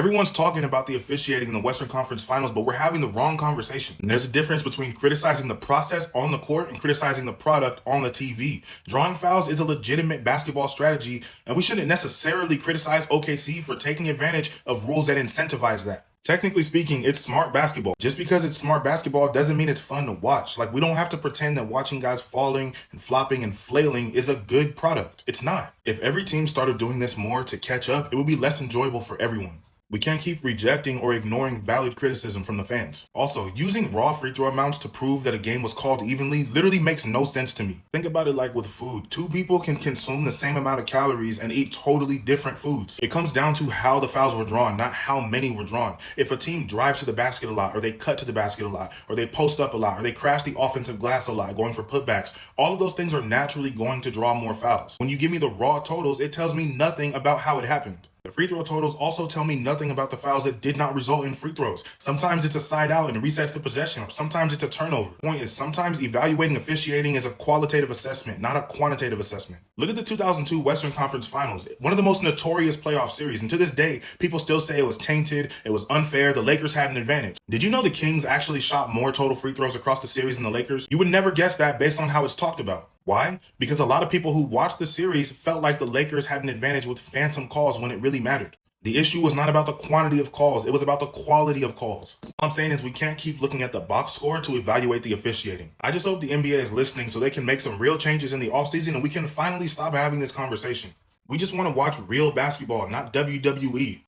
Everyone's talking about the officiating in the Western Conference Finals, but we're having the wrong conversation. And there's a difference between criticizing the process on the court and criticizing the product on the TV. Drawing fouls is a legitimate basketball strategy, and we shouldn't necessarily criticize OKC for taking advantage of rules that incentivize that. Technically speaking, it's smart basketball. Just because it's smart basketball doesn't mean it's fun to watch. Like, we don't have to pretend that watching guys falling and flopping and flailing is a good product. It's not. If every team started doing this more to catch up, it would be less enjoyable for everyone. We can't keep rejecting or ignoring valid criticism from the fans. Also, using raw free throw amounts to prove that a game was called evenly literally makes no sense to me. Think about it like with food. Two people can consume the same amount of calories and eat totally different foods. It comes down to how the fouls were drawn, not how many were drawn. If a team drives to the basket a lot, or they cut to the basket a lot, or they post up a lot, or they crash the offensive glass a lot, going for putbacks, all of those things are naturally going to draw more fouls. When you give me the raw totals, it tells me nothing about how it happened. The free throw totals also tell me nothing about the fouls that did not result in free throws. Sometimes it's a side out and it resets the possession, or sometimes it's a turnover. The point is, sometimes evaluating officiating is a qualitative assessment, not a quantitative assessment. Look at the 2002 Western Conference Finals, one of the most notorious playoff series, and to this day, people still say it was tainted, it was unfair, the Lakers had an advantage. Did you know the Kings actually shot more total free throws across the series than the Lakers? You would never guess that based on how it's talked about. Why? Because a lot of people who watched the series felt like the Lakers had an advantage with phantom calls when it really mattered. The issue was not about the quantity of calls, it was about the quality of calls. All I'm saying is we can't keep looking at the box score to evaluate the officiating. I just hope the NBA is listening so they can make some real changes in the offseason and we can finally stop having this conversation. We just want to watch real basketball, not WWE.